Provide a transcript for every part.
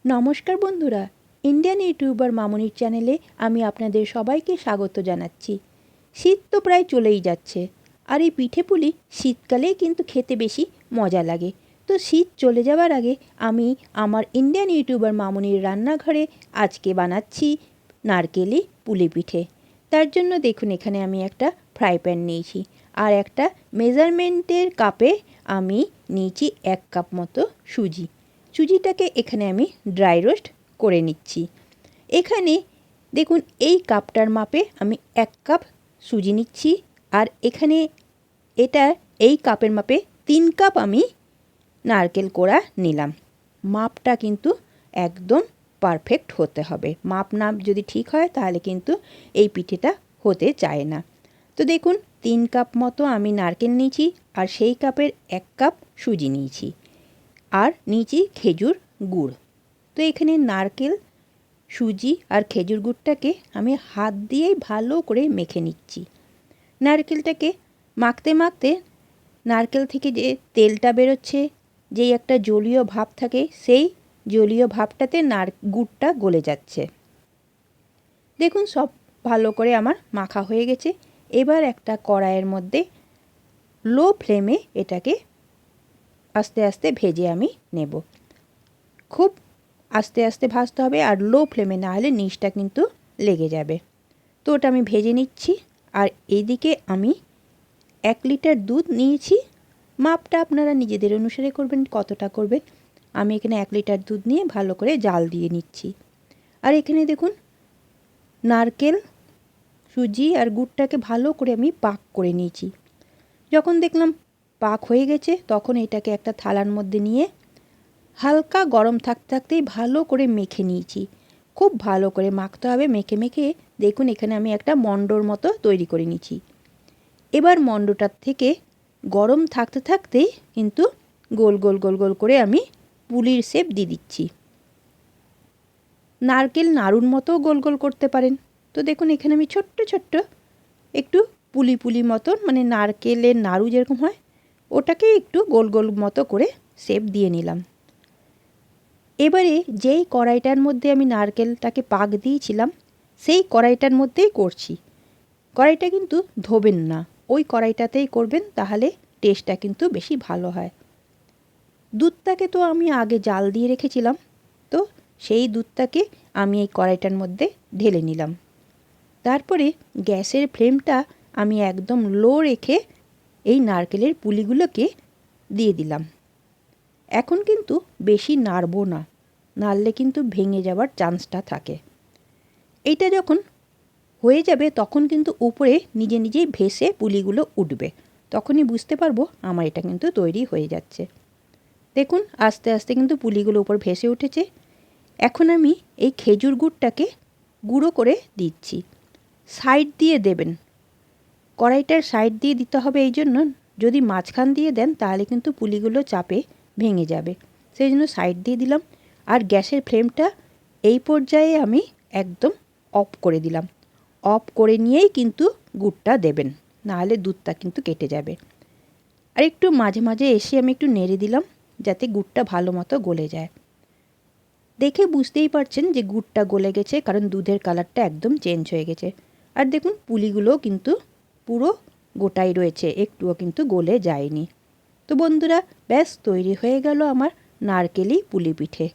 নমস্কার বন্ধুরা, Indian YouTuber মামনির চ্যানেলে আমি আপনাদের সবাইকে স্বাগত জানাচ্ছি। শীত তো প্রায় চলেই যাচ্ছে, আর এই পিঠে পুলি শীতকালেই কিন্তু খেতে বেশি মজা লাগে। তো শীত চলে যাওয়ার আগে আমি আমার ইন্ডিয়ান ইউটিউবার মামনির রান্নাঘরে আজকে বানাচ্ছি নারকেলি পুলি পিঠে। তার জন্য দেখুন এখানে আমি একটা ফ্রাই প্যান নিয়েছি, আর একটা মেজারমেন্টের কাপে আমি নিয়েছি 1 কাপ মতো সুজি। সুজিটাকে এখানে আমি ড্রাই রোস্ট করে নিচ্ছি। এখানে দেখুন এই কাপটার মাপে আমি 1 কাপ সুজি নিচ্ছি, আর এখানে এই কাপের মাপে 3 কাপ আমি নারকেল কোড়া নিলাম। মাপটা কিন্তু একদম পারফেক্ট হতে হবে। মাপ না যদি ঠিক হয় তাহলে কিন্তু এই পিঠেটা হতে চায় না। তো দেখুন 3 কাপ মতো আমি নারকেল নিয়েছি, আর সেই কাপের 1 কাপ সুজি নিয়েছি, আর নিয়েছি খেজুর গুড়। তো এখানে নারকেল, সুজি আর খেজুর গুড়টাকে আমি হাত দিয়েই ভালো করে মেখে নিচ্ছি। নারকেলটাকে মাখতে মাখতে নারকেল থেকে যে তেলটা বেরোচ্ছে, যেই একটা জলীয় ভাব থাকে, সেই জলীয় ভাবটাতে গুড়টা গলে যাচ্ছে। দেখুন সব ভালো করে আমার মাখা হয়ে গেছে। এবার একটা কড়াইয়ের মধ্যে লো ফ্লেমে এটাকে আস্তে আস্তে ভেজে আমি নেব। খুব আস্তে আস্তে ভাজতে হবে, আর লো ফ্লেমে, না হলে নিচটা কিন্তু লেগে যাবে। তো ওটা আমি ভেজে নিচ্ছি। আর এইদিকে আমি 1 লিটার দুধ নিয়েছি। মাপটা আপনারা নিজেদের অনুসারে করবেন, কতটা করবেন। আমি এখানে 1 লিটার দুধ নিয়ে ভালো করে জাল দিয়ে নিচ্ছি। আর এখানে দেখুন নারকেল, সুজি আর গুড়টাকে ভালো করে আমি পাক করে নিয়েছি। যখন দেখলাম পাক হয়ে গেছে, তখন এটাকে একটা থালার মধ্যে নিয়ে হালকা গরম থাকতে থাকতেই ভালো করে মেখে নিয়েছি। খুব ভালো করে মাখতে হবে। মেখে মেখে দেখুন এখানে আমি একটা মণ্ডর মতো তৈরি করে নিয়েছি। এবার মণ্ডটার থেকে গরম থাকতে থাকতেই কিন্তু গোল গোল গোল গোল করে আমি পুলির শেপ দিয়ে দিচ্ছি। নারকেল নাড়ুর মতো গোল গোল করতে পারেন। তো দেখুন এখানে আমি ছোট্ট ছোট্ট একটু পুলি পুলি মতন, মানে নারকেলের নাড়ু যেরকম হয় ওটাকে একটু গোল গোল মতো করে শেপ দিয়ে নিলাম। এবারে যেই কড়াইটার মধ্যে আমি নারকেলটাকে পাক দিয়েছিলাম, সেই কড়াইটার মধ্যেই করছি। কড়াইটা কিন্তু ধোবেন না, ওই কড়াইটাতেই করবেন, তাহলে টেস্টটা কিন্তু বেশি ভালো হয়। দুধটাকে তো আমি আগে জাল দিয়ে রেখেছিলাম, তো সেই দুধটাকে আমি এই কড়াইটার মধ্যে ঢেলে নিলাম। তারপরে গ্যাসের ফ্লেমটা আমি একদম লো রেখে এই নারকেলের পুলিগুলোকে দিয়ে দিলাম। এখন কিন্তু বেশি নাড়ব না, নাড়লে কিন্তু ভেঙে যাওয়ার চান্সটা থাকে। এইটা যখন হয়ে যাবে তখন কিন্তু উপরে নিজে নিজেই ভেসে পুলিগুলো উঠবে, তখনই বুঝতে পারবো আমার এটা কিন্তু তৈরি হয়ে যাচ্ছে। দেখুন আস্তে আস্তে কিন্তু পুলিগুলো উপর ভেসে উঠেছে। এখন আমি এই খেজুর গুড়টাকে গুঁড়ো করে দিচ্ছি। সাইড দিয়ে দেবেন, কড়াইটার সাইড দিয়ে দিতে হবে। এই জন্য যদি মাঝখান দিয়ে দেন তাহলে কিন্তু পুলিগুলো চাপে ভেঙে যাবে, সেই জন্য সাইড দিয়ে দিলাম। আর গ্যাসের ফ্লেমটা এই পর্যায়ে আমি একদম অফ করে দিলাম। অফ করে নিয়েই কিন্তু গুড়টা দেবেন, নাহলে দুধটা কিন্তু কেটে যাবে। আর একটু মাঝে মাঝে এসে আমি একটু নেড়ে দিলাম, যাতে গুড়টা ভালো মতো গলে যায়। দেখে বুঝতেই পারছেন যে গুড়টা গলে গেছে, কারণ দুধের কালারটা একদম চেঞ্জ হয়ে গেছে। আর দেখুন পুলিগুলোও কিন্তু পুরো গোটাই রয়েছে, একটুও কিন্তু গলে যায়নি। তো বন্ধুরা ব্যাস তৈরি হয়ে গেল আমার নারকেলি পুলি পিঠে।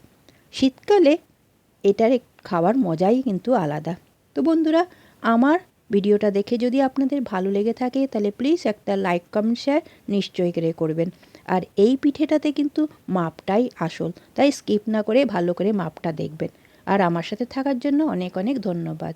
শীতকালে এটার খাওয়ার মজাই কিন্তু আলাদা। তো বন্ধুরা আমার ভিডিওটা দেখে যদি আপনাদের ভালো লেগে থাকে তাহলে প্লিজ একটা লাইক কমেন্ট শেয়ার নিশ্চয়ই করে করবেন। আর এই পিঠেটাতে কিন্তু মাপটাই আসল, তাই স্কিপ না করে ভালো করে মাপটা দেখবেন। আর আমার সাথে থাকার জন্য অনেক অনেক ধন্যবাদ।